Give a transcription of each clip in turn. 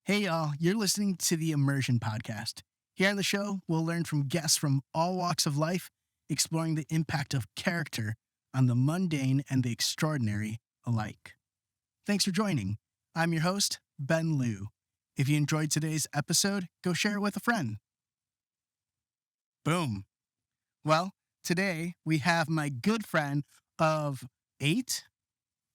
Hey, y'all, you're listening to the Immersion podcast. Here on the show, we'll learn from guests from all walks of life, exploring the impact of character on the mundane and the extraordinary alike. Thanks for joining. I'm your host, Ben Liu. If you enjoyed today's episode, go share it with a friend. Boom. Well, today we have my good friend of eight.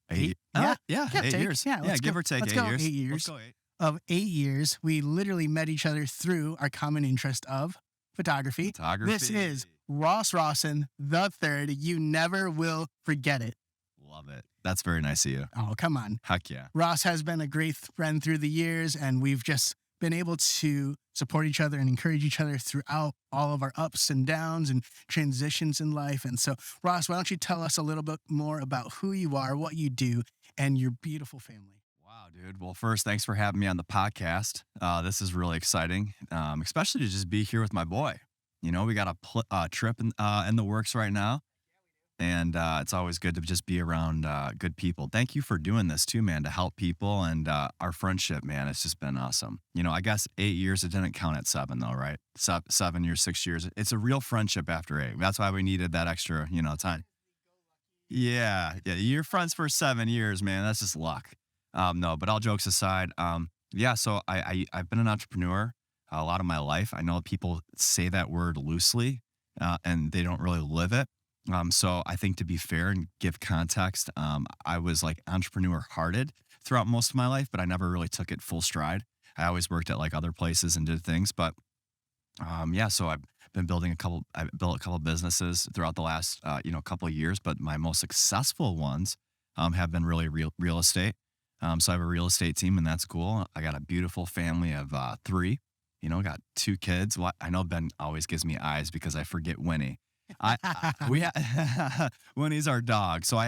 Eight? Yeah. Yeah, Give or 8 take. years. Yeah, let's give go- or take let's 8 go years. 8 years. Let's go 8. Of 8 years, we literally met each other through our common interest of photography. Photography. This is Ross Rawson the third. You never will forget it. Love it. That's very nice of you. Oh, come on. Heck yeah. Ross has been a great friend through the years, and we've just been able to support each other and encourage each other throughout all of our ups and downs and transitions in life. And so, Ross, why don't you tell us a little bit more about who you are, what you do, and your beautiful family? Wow, dude. Well, first, thanks for having me on the podcast. This is really exciting, especially to just be here with my boy. You know, we got a trip in the works right now, and it's always good to just be around good people. Thank you for doing this too, man, to help people and our friendship, man. It's just been awesome. You know, I guess 8 years, it didn't count at 7 though, right? 7 years, 6 years. It's a real friendship after 8. That's why we needed that extra, time. Yeah. You're friends for 7 years, man. That's just luck. No, but all jokes aside, yeah. So I've been an entrepreneur a lot of my life. I know people say that word loosely, and they don't really live it. So I think to be fair and give context, I was like entrepreneur hearted throughout most of my life, but I never really took it full stride. I always worked at like other places and did things, but yeah. So I've been I built a couple businesses throughout the last, couple of years, but my most successful ones, have been really real estate. So I have a real estate team, and that's cool. I got a beautiful family of 3. Got 2 kids. Well, I know Ben always gives me eyes because I forget Winnie. Winnie's our dog. So I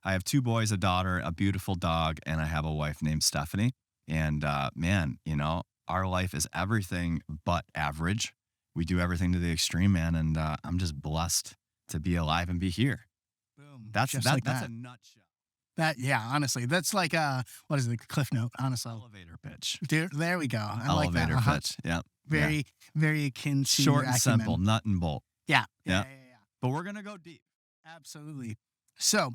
have 2 boys, a daughter, a beautiful dog, and I have a wife named Stephanie. And man, our life is everything but average. We do everything to the extreme, man, and I'm just blessed to be alive and be here. Boom. That's Just that, like that's that. a nutshell. Honestly, that's like what is it, the cliff note, honestly. Elevator pitch. Dude, there we go. I like that. Elevator pitch. Yeah. Very, very akin to Short your and acumen. simple, nut and bolt. Yeah. Yeah. But we're gonna go deep. Absolutely. So,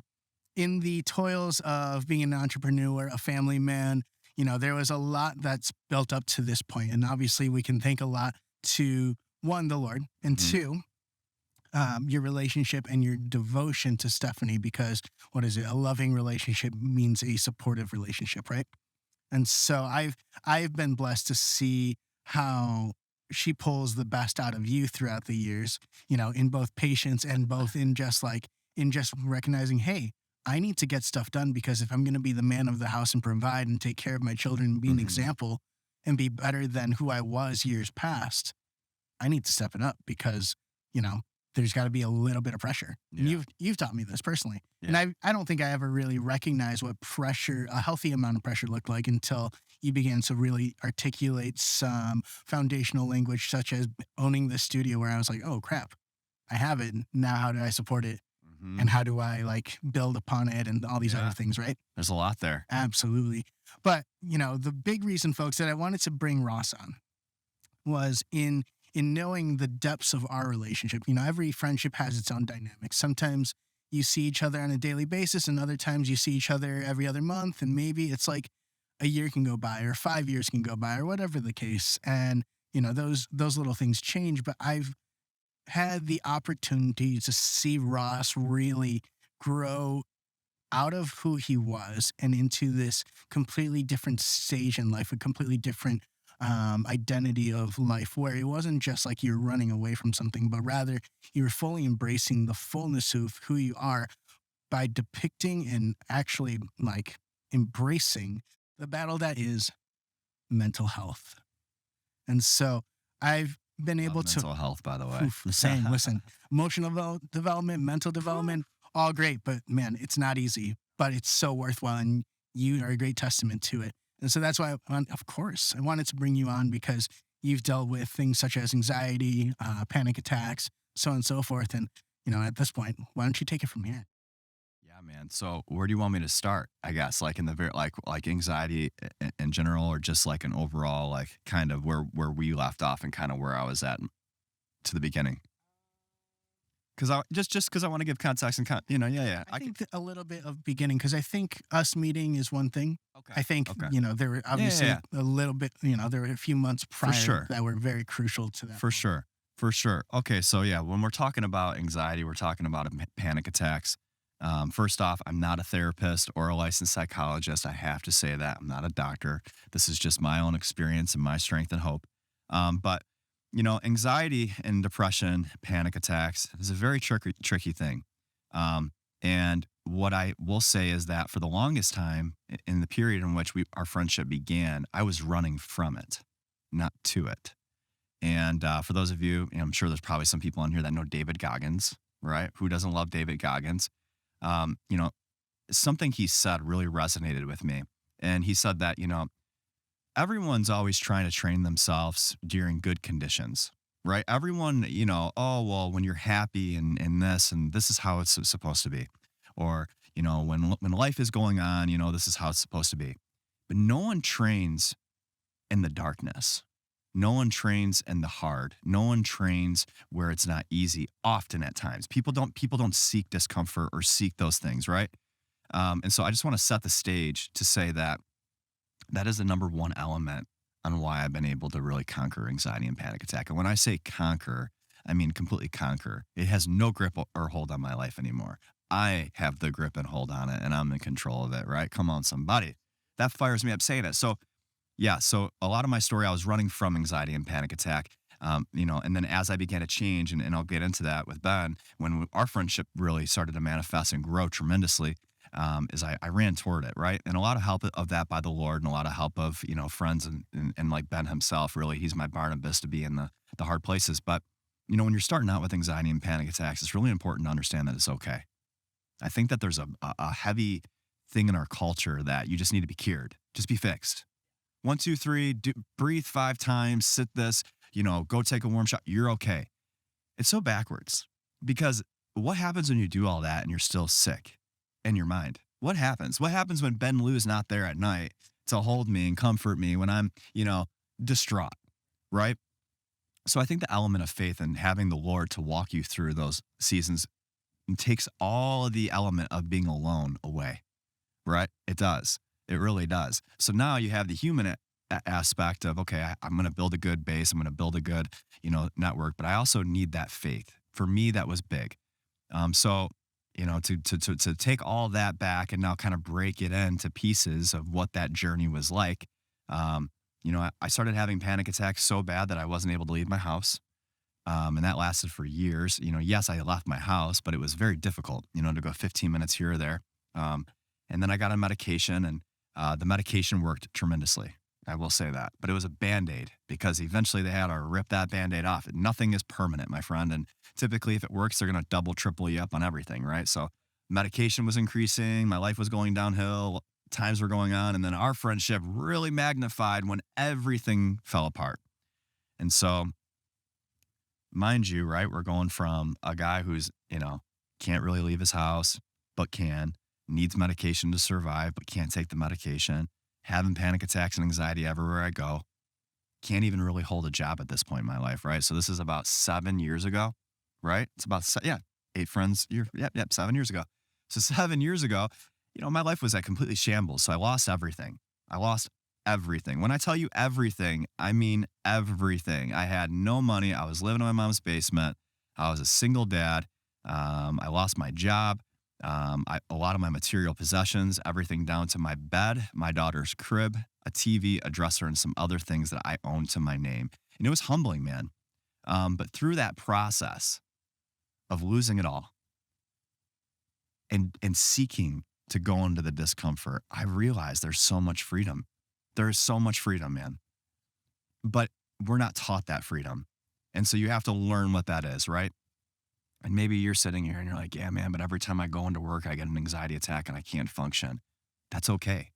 in the toils of being an entrepreneur, a family man, there was a lot that's built up to this point. And obviously, we can thank a lot to one, the Lord, and Mhm. 2, your relationship and your devotion to Stephanie, because what is it? A loving relationship means a supportive relationship, right? And so I've been blessed to see how she pulls the best out of you throughout the years, in both patience and both in just recognizing, hey, I need to get stuff done, because if I'm going to be the man of the house and provide and take care of my children and be an Mhm. example and be better than who I was years past, I need to step it up, because, there's got to be a little bit of pressure. And Yeah. you've taught me this personally. Yeah. And I don't think I ever really recognized what pressure, a healthy amount of pressure, looked like until you began to really articulate some foundational language, such as owning the studio, where I was like, oh crap, I have it. Now how do I support it? Mhm. And how do I build upon it and all these Yeah. other things, right? There's a lot there. Absolutely. But, the big reason, folks, that I wanted to bring Ross on was in knowing the depths of our relationship. Every friendship has its own dynamics. Sometimes you see each other on a daily basis, and other times you see each other every other month, and maybe it's like a year can go by or 5 years can go by or whatever the case. And, those little things change, but I've had the opportunity to see Ross really grow out of who he was and into this completely different stage in life, a completely different identity of life, where it wasn't just like you're running away from something, but rather you were fully embracing the fullness of who you are by depicting and actually embracing the battle that is mental health. And so I've been able Love to mental health, by the way. same. Listen, emotional development, mental development, all great, but man, it's not easy, but it's so worthwhile, and you are a great testament to it. And so that's why, of course, I wanted to bring you on, because you've dealt with things such as anxiety, panic attacks, so on and so forth. And, at this point, why don't you take it from here? Yeah, man. So where do you want me to start? I guess like in the very like anxiety in general, or just like an overall like kind of where we left off and kind of where I was at to the beginning. Because I just because I want to give context and yeah, yeah. I think that a little bit of beginning, because I think us meeting is one thing. Okay, I think, okay, there were yeah, yeah, obviously yeah, a little bit, there were a few months for prior sure. that were very crucial to that For moment. sure. For sure. Okay. So, yeah, when we're talking about anxiety, we're talking about panic attacks. First off, I'm not a therapist or a licensed psychologist. I have to say that I'm not a doctor. This is just my own experience and my strength and hope. But, anxiety and depression, panic attacks is a very tricky thing. And what I will say is that for the longest time, in the period in which our friendship began, I was running from it, not to it. And for those of you, I'm sure there's probably some people on here that know David Goggins, right? Who doesn't love David Goggins? Um, you know, Something he said really resonated with me. And he said that, everyone's always trying to train themselves during good conditions, right? Everyone, oh, well, when you're happy and this is how it's supposed to be. Or, when life is going on, this is how it's supposed to be. But no one trains in the darkness. No one trains in the hard. No one trains where it's not easy. Often at times, people don't seek discomfort or seek those things, right? And so I just want to set the stage to say that that is the number one element on why I've been able to really conquer anxiety and panic attack. And when I say conquer, I mean completely conquer. It has no grip or hold on my life anymore. I have the grip and hold on it, and I'm in control of it, right? Come on, somebody. That fires me up saying it. So yeah. So a lot of my story, I was running from anxiety and panic attack. And then as I began to change, and I'll get into that with Ben, when our friendship really started to manifest and grow tremendously, is I ran toward it, right? And a lot of help of that by the Lord, and a lot of help of, friends and like Ben himself, really, he's my Barnabas to be in the hard places. But, when you're starting out with anxiety and panic attacks, it's really important to understand that it's okay. I think that there's a heavy thing in our culture that you just need to be cured, just be fixed. One, two, three, breathe 5 times, sit this, go take a warm shot. You're okay. It's so backwards because what happens when you do all that and you're still sick in your mind? What happens? What happens when Ben Lou's not there at night to hold me and comfort me when I'm, distraught, right? So I think the element of faith and having the Lord to walk you through those seasons takes all of the element of being alone away, right? It does. It really does. So now you have the human aspect of, okay, I'm going to build a good base. I'm going to build a good, network, but I also need that faith. For me, that was big. So, to take all that back and now kind of break it into pieces of what that journey was like. I started having panic attacks so bad that I wasn't able to leave my house. And that lasted for years. Yes, I left my house, but it was very difficult, to go 15 minutes here or there. And then I got on medication, and the medication worked tremendously. I will say that. But it was a band aid because eventually they had to rip that band aid off. Nothing is permanent, my friend. And typically, if it works, they're going to double, triple you up on everything, right? So medication was increasing. My life was going downhill. Times were going on. And then our friendship really magnified when everything fell apart. And so, mind you, right, we're going from a guy who's, can't really leave his house, but can, needs medication to survive, but can't take the medication, having panic attacks and anxiety everywhere I go, can't even really hold a job at this point in my life, right? So this is about 7 years ago, right? It's about, yeah, 8 friends, yep, 7 years ago. So 7 years ago, my life was at completely shambles. So I lost everything. I lost everything. When I tell you everything, I mean everything. I had no money. I was living in my mom's basement. I was a single dad. I lost my job. A lot of my material possessions, everything down to my bed, my daughter's crib, a TV, a dresser, and some other things that I owned to my name. And it was humbling, man. But through that process of losing it all and seeking to go into the discomfort, I realized there's so much freedom. There is so much freedom, man. But we're not taught that freedom. And so you have to learn what that is, right? And maybe you're sitting here and you're like, yeah, man, but every time I go into work, I get an anxiety attack and I can't function. That's okay.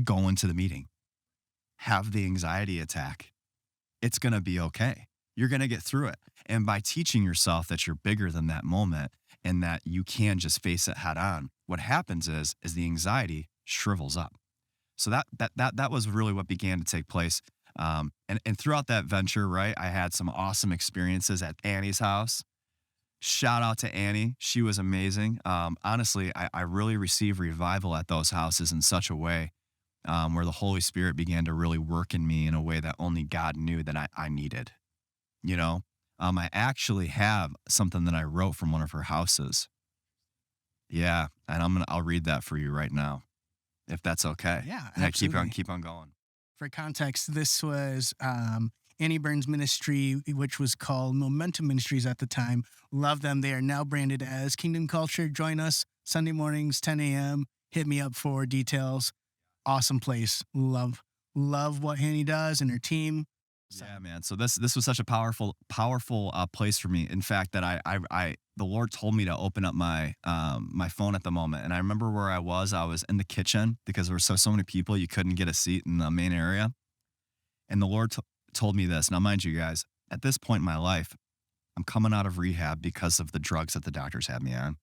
Go into the meeting, have the anxiety attack. It's going to be okay. You're going to get through it. And by teaching yourself that you're bigger than that moment and that you can just face it head on. What happens is the anxiety shrivels up. So that was really what began to take place. And throughout that venture, right, I had some awesome experiences at Annie's house. Shout out to Annie. She was amazing. Honestly, I really received revival at those houses in such a way where the Holy Spirit began to really work in me in a way that only God knew that I needed. You know, I actually have something that I wrote from one of her houses. Yeah, and I'll read that for you right now, if that's okay. Yeah, Yeah, absolutely. keep on going. For context, this was Annie Burns' ministry, which was called Momentum Ministries at the time. Love them. They are now branded as Kingdom Culture. Join us Sunday mornings, 10 a.m. Hit me up for details. Awesome place. Love what Annie does and her team. So, Yeah, man. So this was such a powerful place for me. In fact, that I the Lord told me to open up my phone at the moment, and I remember where I was. I was in the kitchen because there were so many people you couldn't get a seat in the main area, and the Lord told me this. Now, mind you, guys, at this point in my life, I'm coming out of rehab because of the drugs that the doctors had me on.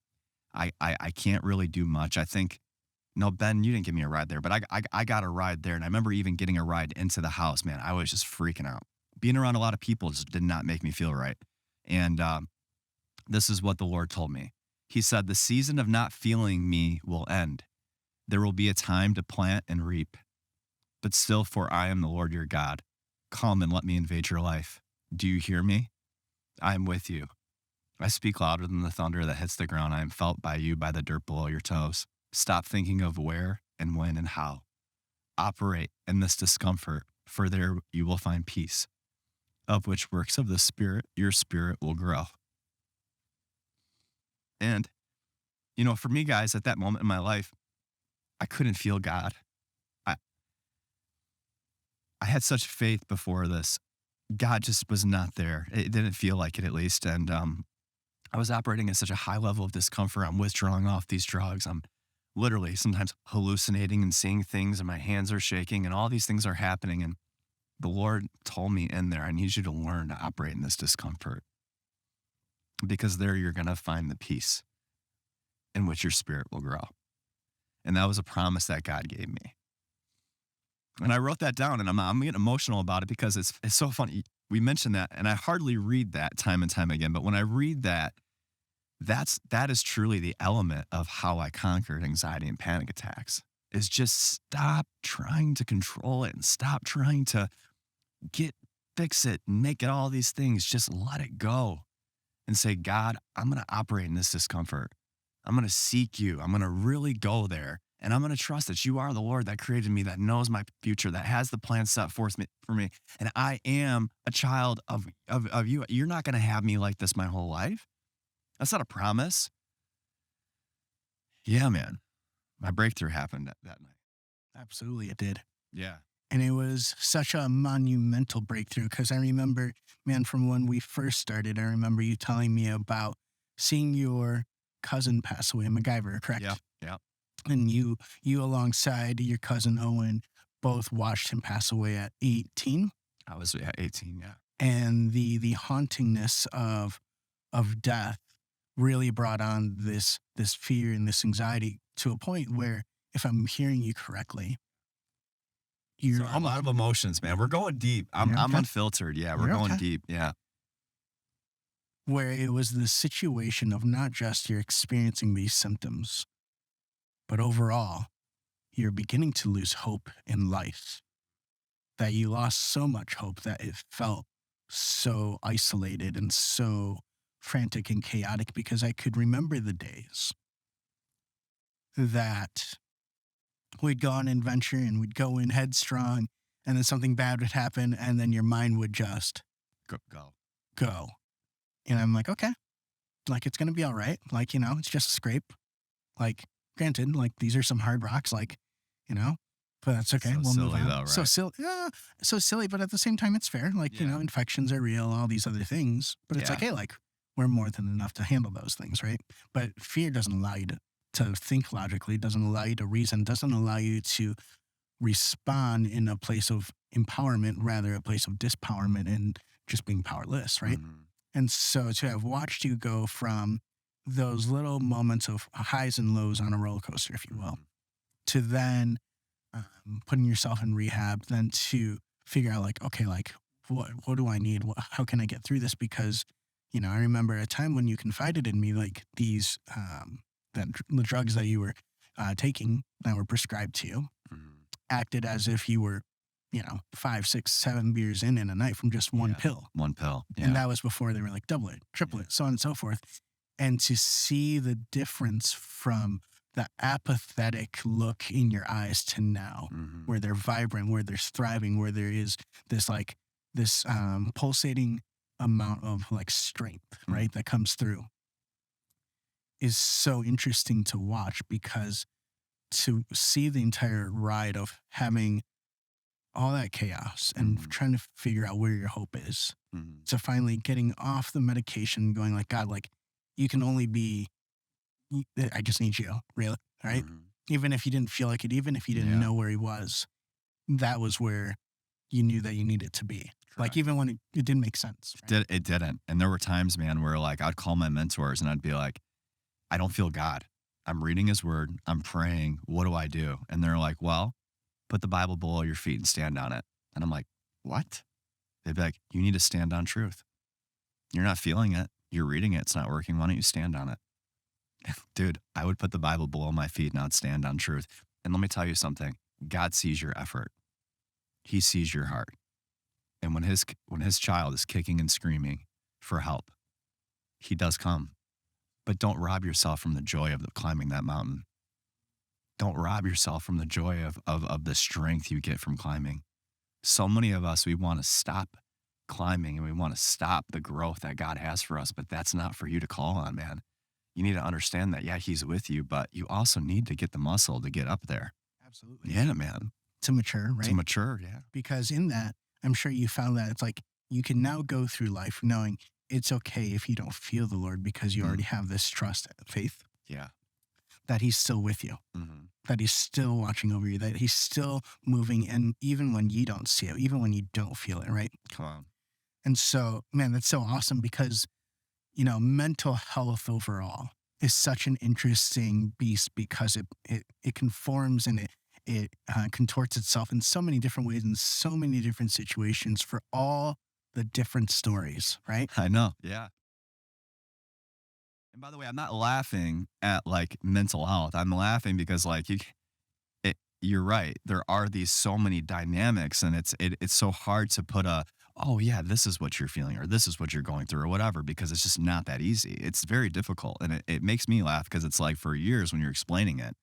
I can't really do much. I think no, Ben, you didn't give me a ride there, but I got a ride there, and I remember even getting a ride into the house. Man, I was just freaking out. Being around a lot of people just did not make me feel right. And this is what the Lord told me. He said, "The season of not feeling me will end. There will be a time to plant and reap. But still, for I am the Lord your God. Come and let me invade your life. Do you hear me? I am with you. I speak louder than the thunder that hits the ground. I am felt by you by the dirt below your toes. Stop thinking of where and when and how. Operate in this discomfort, for there you will find peace, of which works of the Spirit, your spirit will grow." And, for me, guys, at that moment in my life, I couldn't feel God. I, I had such faith before this. God just was not there. It didn't feel like it, at least. And I was operating at such a high level of discomfort. I'm withdrawing off these drugs. I'm literally sometimes hallucinating and seeing things, and my hands are shaking, and all these things are happening. And the Lord told me in there, I need you to learn to operate in this discomfort because there you're going to find the peace in which your spirit will grow. And that was a promise that God gave me. And I wrote that down, and I'm getting emotional about it because it's so funny. We mentioned that, and I hardly read that time and time again. But when I read that, that is truly the element of how I conquered anxiety and panic attacks. Is just stop trying to control it and stop trying to fix it and make it all these things. Just let it go and say, God, I'm going to operate in this discomfort. I'm going to seek you. I'm going to really go there. And I'm going to trust that you are the Lord that created me, that knows my future, that has the plan set forth for me. And I am a child of you. You're not going to have me like this my whole life. That's not a promise. Yeah, man. My breakthrough happened that night. absolutely, it did. Yeah. And it was such a monumental breakthrough because I remember, man, from when we first started, I remember you telling me about seeing your cousin pass away, MacGyver, correct? Yeah. Yeah. And you alongside your cousin Owen both watched him pass away at 18. I was 18. Yeah. And the hauntingness of death really brought on this fear and this anxiety to a point where, if I'm hearing you correctly, you're Sorry, a lot of emotions, man. We're going deep. I'm You're okay. unfiltered. Yeah, we're You're going okay. deep. Yeah. where it was the situation of not just you're experiencing these symptoms, but overall, you're beginning to lose hope in life. That you lost so much hope that it felt so isolated and so frantic and chaotic because I could remember the days that we'd go on an adventure and we'd go in headstrong and then something bad would happen and then your mind would just Go. go. And I'm like, okay, like it's going to be all right. Like, it's just a scrape. Like, granted, like these are some hard rocks, like, but that's okay. So We'll move silly on. though, So right? silly, so silly, but at the same time, it's fair. Like, Yeah. infections are real, all these other things. But it's like, Yeah. hey, like we're more than enough to handle those things, right? But fear doesn't allow you to think logically, doesn't allow you to reason, doesn't allow you to respond in a place of empowerment, rather a place of dispowerment and just being powerless, right? Mhm. And so to have watched you go from those little moments of highs and lows on a roller coaster, if you will, Mhm. to then putting yourself in rehab, then to figure out like, okay, like what do I need? How can I get through this? Because, I remember a time when you confided in me, like these, the drugs that you were taking that were prescribed to you Mhm. acted as if you were, 5, 6, 7 beers in a night from just one Yeah. pill. One pill. And Yeah. that was before they were like double it, triple Yeah. it, so on and so forth. And to see the difference from the apathetic look in your eyes to now, Mhm. where they're vibrant, where there's thriving, where there is this like this pulsating amount of like strength, Mhm. right, that comes through is so interesting to watch because to see the entire ride of having all that chaos and Mhm. trying to figure out where your hope is Mhm. to finally getting off the medication, going like, God, like you can only be, I just need you, really, right? Mhm. Even if you didn't feel like it, even if you didn't Yeah. know where he was, that was where you knew that you needed to be. Like Correct. even when it didn't make sense, right? It didn't. And there were times, man, where like I'd call my mentors and I'd be like, I don't feel God. I'm reading his word. I'm praying. What do I do? And they're like, well, put the Bible below your feet and stand on it. And I'm like, what? They'd be like, you need to stand on truth. You're not feeling it. You're reading it. It's not working. Why don't you stand on it? Dude, I would put the Bible below my feet and I'd stand on truth. And let me tell you something. God sees your effort. He sees your heart. And when his child is kicking and screaming for help, he does come. But don't rob yourself from the joy of climbing that mountain. Don't rob yourself from the joy of the strength you get from climbing. So many of us, we want to stop climbing and we want to stop the growth that God has for us, but that's not for you to call on, man. You need to understand that, yeah, he's with you, but you also need to get the muscle to get up there. Absolutely. Yeah, man. To mature, To right? mature. Yeah. Because in that, I'm sure you found that it's like you can now go through life knowing it's okay if you don't feel the Lord because you already Mm, have this trust, faith yeah. that He's still with you, Hmm. that He's still watching over you, that He's still moving. And even when you don't see it, even when you don't feel it, right? Come on. And so, man, that's so awesome because, mental health overall is such an interesting beast because it conforms and it contorts itself in so many different ways in so many different situations for all the different stories, right? I know. Yeah. And by the way, I'm not laughing at like mental health. I'm laughing because like you're right. There are these so many dynamics, and it's so hard to put a, oh yeah, this is what you're feeling or this is what you're going through or whatever, because it's just not that easy. It's very difficult, and it makes me laugh because it's like for years when you're explaining it,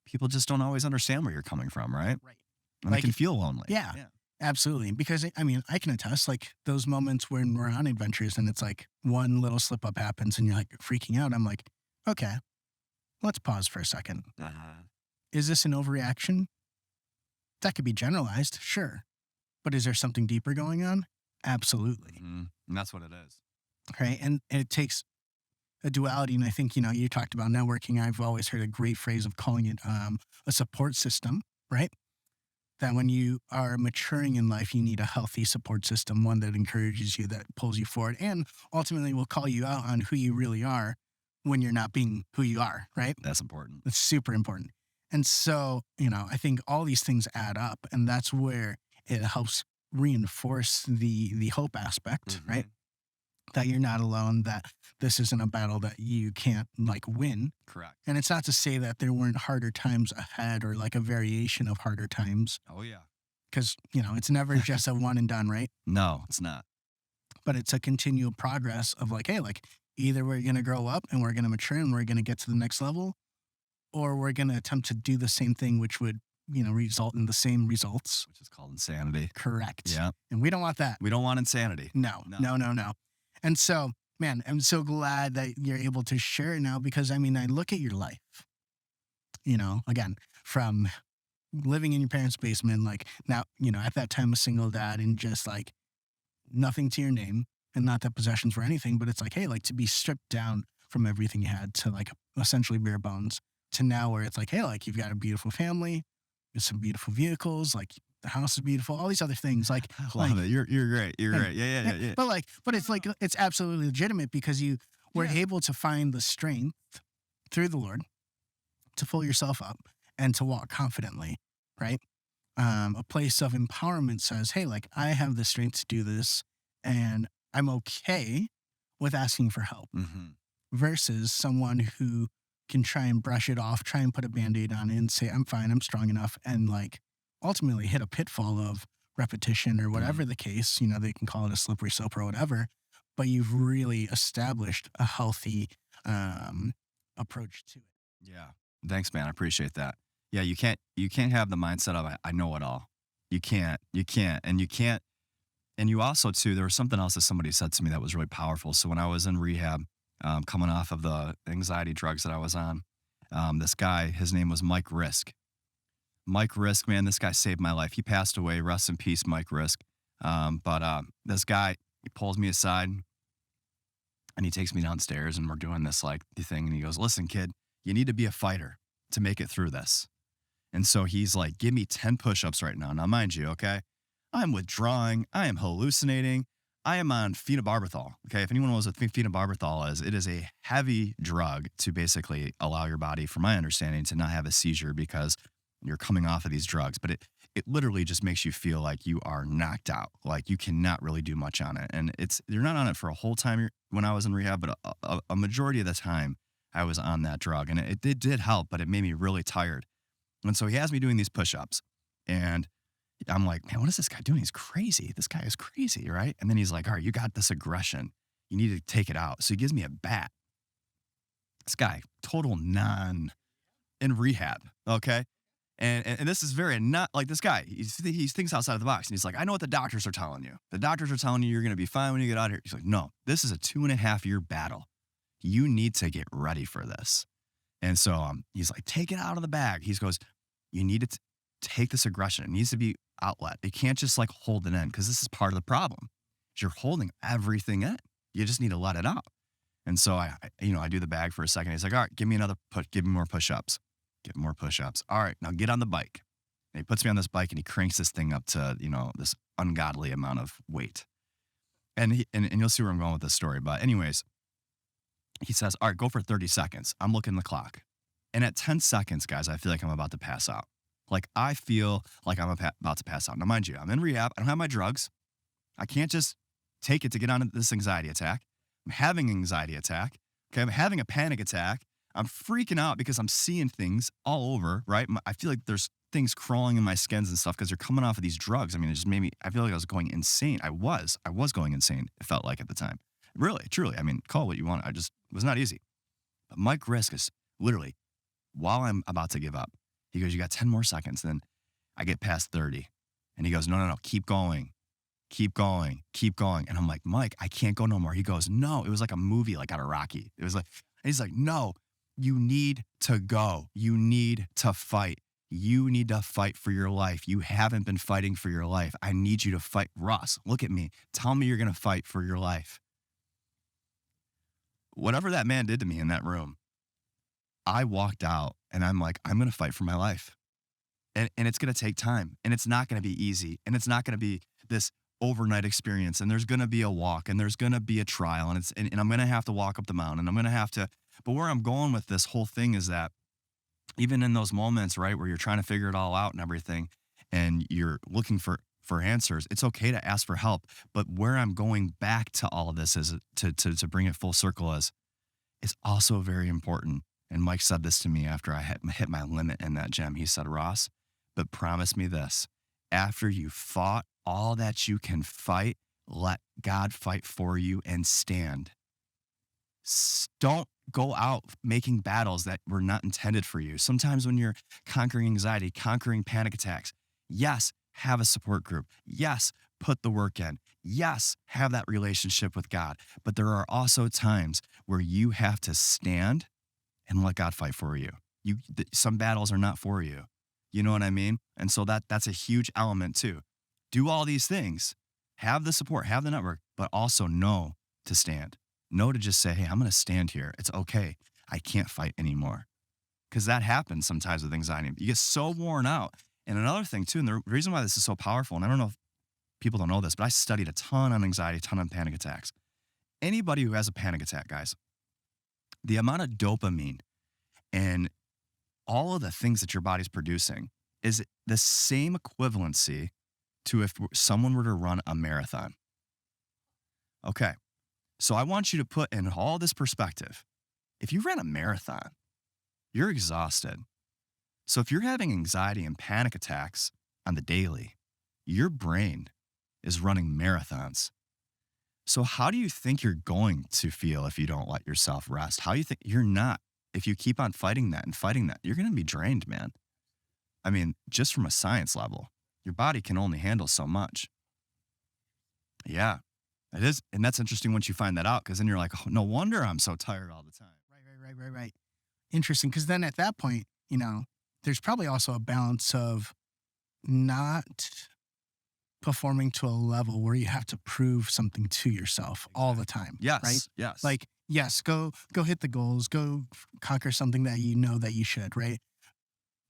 people just don't always understand where you're coming from, right? Right. And it Like, can feel lonely. yeah, Yeah. absolutely. Because I mean, I can attest like those moments when we're on adventures and it's like one little slip up happens and you're like freaking out. I'm like, okay, let's pause for a second. Uh-huh. Is this an overreaction? That could be generalized, sure. But is there something deeper going on? Absolutely. And that's what it is. Right. And it takes a duality. And I think, you talked about networking. I've always heard a great phrase of calling it a support system, right? That when you are maturing in life, you need a healthy support system, one that encourages you, that pulls you forward, and ultimately will call you out on who you really are when you're not being who you are, right? That's important. It's super important. And so, I think all these things add up, and that's where it helps reinforce the hope aspect, right? Hmm. That you're not alone, that this isn't a battle that you can't like win. Correct. And it's not to say that there weren't harder times ahead or like a variation of harder times, Oh yeah. because, it's never just a one and done, right? No, it's not. But it's a continual progress of like, hey, like either we're going to grow up and we're going to mature and we're going to get to the next level, or we're going to attempt to do the same thing, which would, result in the same results. Which is called insanity. Correct. Yeah. And we don't want that. We don't want insanity. No, No. no, no, no. And so, man, I'm so glad that you're able to share it now because I mean, I look at your life, again, from living in your parents' basement, like now, at that time, a single dad and just like nothing to your name and not that possessions were anything, but it's like, hey, like to be stripped down from everything you had to like essentially bare bones to now where it's like, hey, like you've got a beautiful family, with some beautiful vehicles, like the house is beautiful, all these other things. I love it. You're great. You're and, great. Yeah. but it's like, it's absolutely legitimate because you we're Yeah. able to find the strength through the Lord to pull yourself up and to walk confidently, right? A place of empowerment says, hey, like I have the strength to do this and I'm okay with asking for help Hmm. versus someone who can try and brush it off, try and put a band aid on it and say, I'm fine, I'm strong enough. And like ultimately hit a pitfall of repetition or Mm. whatever the case, you know, they can call it a slippery slope or whatever, but you've really established a healthy um, approach to it. Yeah. Thanks, man. I appreciate that. Yeah, you can't have the mindset of I know it all. You can't. And you also too, there was something else that somebody said to me that was really powerful. So when I was in rehab, coming off of the anxiety drugs that I was on, this guy, his name was Mike Risk. Mike Risk, man, this guy saved my life. He passed away. Rest in peace, Mike Risk. But this guy, he pulls me aside and he takes me downstairs and we're doing this like the thing. And he goes, listen, kid, you need to be a fighter to make it through this. And so he's like, give me 10 push ups right now. Now, mind you, okay, I'm withdrawing. I am hallucinating. I am on phenobarbital. Okay. If anyone knows what phenobarbital is, it is a heavy drug to basically allow your body, from my understanding, to not have a seizure because you're coming off of these drugs. But it literally just makes you feel like you are knocked out. Like you cannot really do much on it. And you're not on it for a whole time when I was in rehab, but a majority of the time I was on that drug. And it did help, but it made me really tired. And so he has me doing these push-ups and I'm like, man, what is this guy doing? He's crazy. This guy is crazy, right? And then he's like, all right, you got this aggression. You need to take it out. So he gives me a bat. This guy, total non in rehab. Okay. And this is very not like this guy. He thinks outside of the box. And he's like, I know what the doctors are telling you. The doctors are telling you you're going to be fine when you get out of here. He's like, no, this is a 2.5 year battle. You need to get ready for this. And so he's like, take it out of the bag. He goes, you need to take this aggression. It needs to be outlet. You can't just like hold it in because this is part of the problem. You're holding everything in. You just need to let it out. And so I do the bag for a second. He's like, all right, give me another push. Give me more push-ups. Get more push-ups. All right, now get on the bike. And he puts me on this bike and he cranks this thing up to, this ungodly amount of weight. And you'll see where I'm going with this story. But anyways, he says, all right, go for 30 seconds. I'm looking at the clock. And at 10 seconds, guys, I feel like I'm about to pass out. Like I feel like I'm about to pass out. Now, mind you, I'm in rehab. I don't have my drugs. I can't just take it to get on this anxiety attack. I'm having an anxiety attack. Okay. I'm having a panic attack. I'm freaking out because I'm seeing things all over, right? I feel like there's things crawling in my skins and stuff because they're coming off of these drugs. I mean, it just made me, I feel like I was going insane. I was going insane. It felt like at the time. Really, truly. I mean, call it what you want. It was not easy. But Mike Risk is literally, while I'm about to give up, he goes, you got 10 more seconds. Then I get past 30. And he goes, no, keep going. Keep going. Keep going. And I'm like, Mike, I can't go no more. He goes, no. It was like a movie, like out of Rocky. It was like, and he's like, no, you need to go. You need to fight. You need to fight for your life. You haven't been fighting for your life. I need you to fight. Ross, look at me. Tell me you're going to fight for your life. Whatever that man did to me in that room, I walked out and I'm like, I'm going to fight for my life. And it's going to take time and it's not going to be easy. And it's not going to be this overnight experience. And there's going to be a walk and there's going to be a trial. And I'm going to have to walk up the mountain. I'm going to have to, but where I'm going with this whole thing is that even in those moments, right, where you're trying to figure it all out and everything, and you're looking for answers, it's okay to ask for help. But where I'm going back to all of this is to bring it full circle is it's also very important. And Mike said this to me after I hit my limit in that gym. He said, Ross, but promise me this, after you fought all that you can fight, let God fight for you and stand. Don't go out making battles that were not intended for you. Sometimes when you're conquering anxiety, conquering panic attacks, yes, have a support group. Yes, put the work in. Yes, have that relationship with God. But there are also times where you have to stand and let God fight for you. Some battles are not for you. You know what I mean? And so that's a huge element too. Do all these things, have the support, have the network, but also know to stand. Know to just say, hey, I'm going to stand here. It's okay. I can't fight anymore. Because that happens sometimes with anxiety. You get so worn out. And another thing too, and the reason why this is so powerful, and I don't know if people don't know this, but I studied a ton on anxiety, a ton on panic attacks. Anybody who has a panic attack, guys, the amount of dopamine and all of the things that your body's producing is the same equivalency to if someone were to run a marathon. Okay. So I want you to put in all this perspective. If you ran a marathon, you're exhausted. So if you're having anxiety and panic attacks on the daily, your brain is running marathons. So how do you think you're going to feel if you don't let yourself rest? How do you think you're not? If you keep on fighting that and fighting that, you're going to be drained, man. I mean, just from a science level, your body can only handle so much. Yeah, it is. And that's interesting once you find that out, because then you're like, oh, no wonder I'm so tired all the time. Right. Interesting. Because then at that point, there's probably also a balance of not performing to a level where you have to prove something to yourself all the time. Yes. Right. Yes. Like, yes, go hit the goals, go conquer something that you know that you should, right?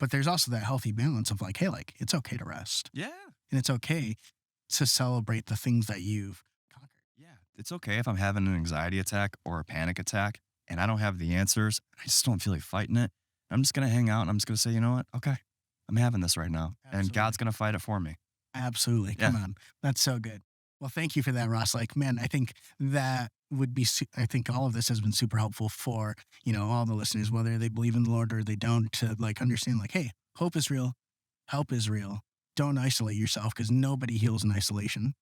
But there's also that healthy balance of like, hey, like it's okay to rest. yeah. And it's okay to celebrate the things that you've conquered. Yeah. It's okay if I'm having an anxiety attack or a panic attack and I don't have the answers. I just don't feel like fighting it. I'm just going to hang out and I'm just going to say, you know what? Okay. I'm having this right now. And Absolutely. God's going to fight it for me. Absolutely. Yeah. Come on. That's so good. Well, thank you for that, Ross. Like, man, I think that would be, I think all of this has been super helpful for, all the listeners, whether they believe in the Lord or they don't, to like understand like, hey, hope is real. Help is real. Don't isolate yourself because nobody heals in isolation.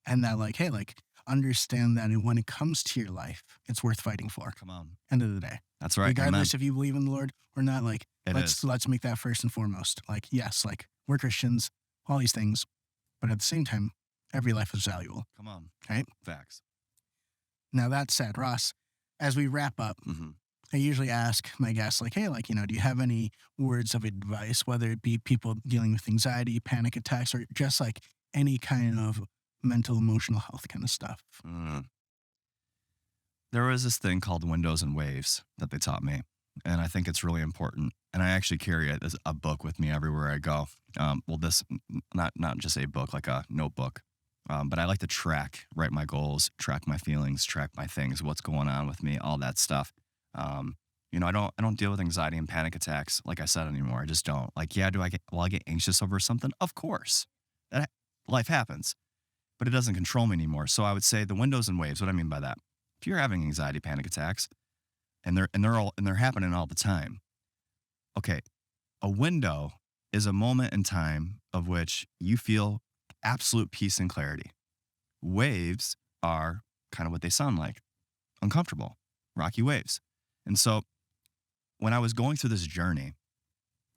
And that like, hey, like understand that when it comes to your life, it's worth fighting for. Come on. End of the day. That's right. Regardless if you believe in the Lord or not, like Let's let's make that first and foremost. Like, yes, like we're Christians, all these things, but at the same time, every life is valuable. Come on. Right? Facts. Now that said, Ross, as we wrap up, I usually ask my guests, like, hey, like, do you have any words of advice, whether it be people dealing with anxiety, panic attacks, or just like any kind of mental, emotional health kind of stuff? There was this thing called windows and waves that they taught me. And I think it's really important. And I actually carry it as a book with me everywhere I go. Not just a book, like a notebook. But I like to write my goals, track my feelings, track my things, what's going on with me, all that stuff. I don't deal with anxiety and panic attacks, like I said, anymore. I just don't. Like, yeah, will I get anxious over something? Of course. Life happens, but it doesn't control me anymore. So I would say the windows and waves. What I mean by that, if you're having anxiety, panic attacks, and they're happening all the time. Okay, a window is a moment in time of which you feel absolute peace and clarity. Waves are kind of what they sound like, uncomfortable, rocky waves. And so when I was going through this journey,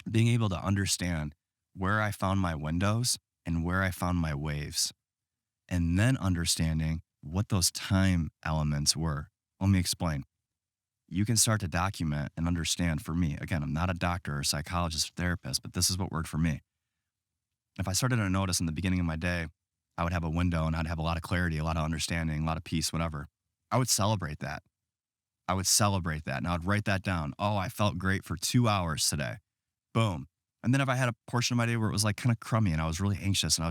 being able to understand where I found my windows and where I found my waves, and then understanding what those time elements were. Let me explain. You can start to document and understand. For me, again, I'm not a doctor or a psychologist or therapist, but this is what worked for me. If I started to notice in the beginning of my day, I would have a window and I'd have a lot of clarity, a lot of understanding, a lot of peace, whatever. I would celebrate that. And I'd write that down. Oh, I felt great for 2 hours today. Boom. And then if I had a portion of my day where it was like kind of crummy and I was really anxious and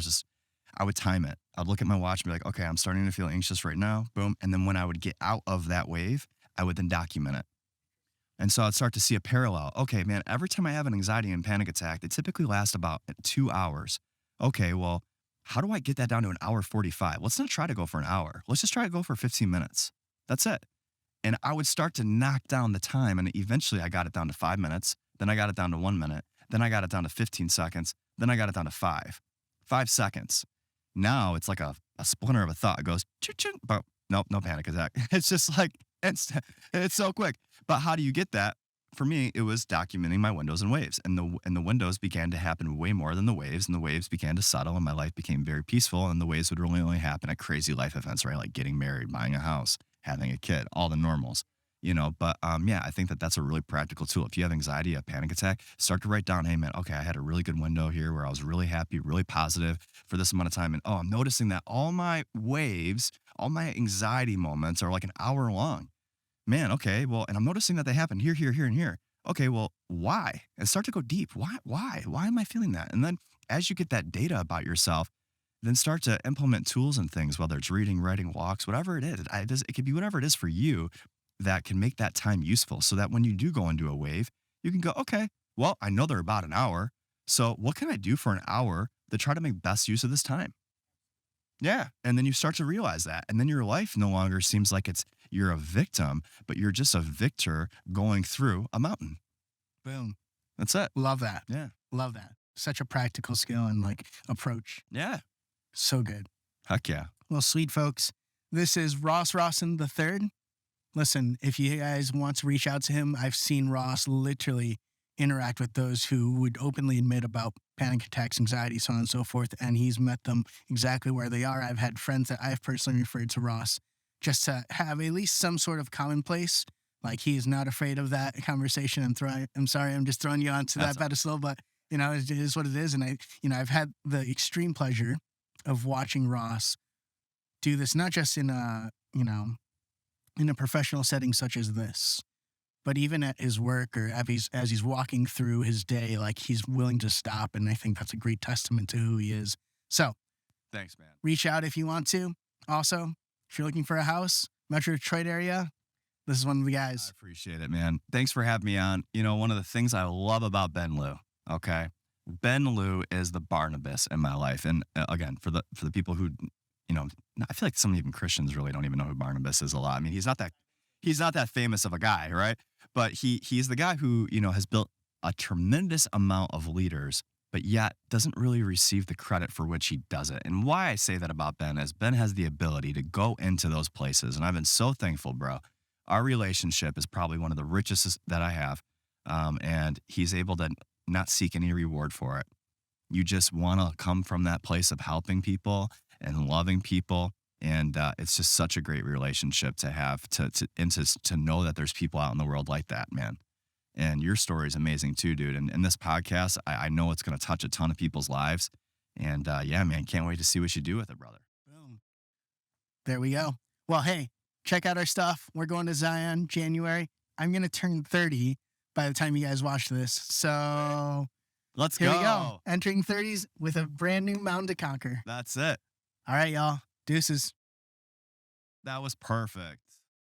I would time it. I'd look at my watch and be like, okay, I'm starting to feel anxious right now. Boom. And then when I would get out of that wave, I would then document it. And so I'd start to see a parallel. Okay, man, every time I have an anxiety and panic attack, they typically last about 2 hours. Okay, well, how do I get that down to an hour 45? Let's not try to go for an hour. Let's just try to go for 15 minutes. That's it. And I would start to knock down the time. And eventually I got it down to 5 minutes. Then I got it down to 1 minute. Then I got it down to 15 seconds. Then I got it down to 5 seconds. Now it's like a splinter of a thought. It goes, choo-choo, but nope, no panic attack. It's just like, it's so quick. But how do you get that? For me, it was documenting my windows and waves. And the windows began to happen way more than the waves. And the waves began to settle and my life became very peaceful. And the waves would really only happen at crazy life events, right? Like getting married, buying a house, having a kid, all the normals. But yeah, I think that that's a really practical tool. If you have anxiety, a panic attack, start to write down, hey man, okay, I had a really good window here where I was really happy, really positive for this amount of time. And I'm noticing that all my waves, all my anxiety moments are like an hour long. Man, okay, well, and I'm noticing that they happen here, here, here, and here. Okay, well, why? And start to go deep. Why? Why am I feeling that? And then as you get that data about yourself, then start to implement tools and things, whether it's reading, writing, walks, whatever it is. It could be whatever it is for you. that can make that time useful so that when you do go into a wave, you can go, okay, well, I know they're about an hour. So what can I do for an hour to try to make best use of this time? Yeah. And then you start to realize that. And then your life no longer seems like you're a victim, but you're just a victor going through a mountain. Boom. That's it. Love that. Yeah. Love that. Such a practical skill and like approach. Yeah. So good. Heck yeah. Well, sweet folks, this is Ross Rawson the third. Listen, if you guys want to reach out to him, I've seen Ross literally interact with those who would openly admit about panic attacks, anxiety, so on and so forth, and he's met them exactly where they are. I've had friends that I've personally referred to Ross just to have at least some sort of commonplace. Like he is not afraid of that conversation. I'm sorry, I'm just throwing you onto that pedestal, but it is what it is. And I've had the extreme pleasure of watching Ross do this, not just in a professional setting such as this, but even at his work or as he's walking through his day, like he's willing to stop. And I think that's a great testament to who he is. So thanks, man. Reach out if you want to. Also, if you're looking for a house, Metro Detroit area, this is one of the guys. I appreciate it, man. Thanks for having me on. One of the things I love about Ben Lou, okay? Ben Lou is the Barnabas in my life. And again, for the people who, I feel like some even Christians really don't even know who Barnabas is a lot. I mean, he's not that famous of a guy, right? But he's the guy who, has built a tremendous amount of leaders, but yet doesn't really receive the credit for which he does it. And why I say that about Ben is Ben has the ability to go into those places. And I've been so thankful, bro. Our relationship is probably one of the richest that I have. And he's able to not seek any reward for it. You just want to come from that place of helping people and loving people. And it's just such a great relationship to have to know that there's people out in the world like that, man. And your story is amazing too, dude. And this podcast, I know it's going to touch a ton of people's lives. And yeah, man, can't wait to see what you do with it, brother. Boom. There we go. Well, hey, check out our stuff. We're going to Zion January. I'm going to turn 30 by the time you guys watch this. So let's here we go. Entering 30s with a brand new mountain to conquer. That's it. All right, y'all. Deuces. That was perfect.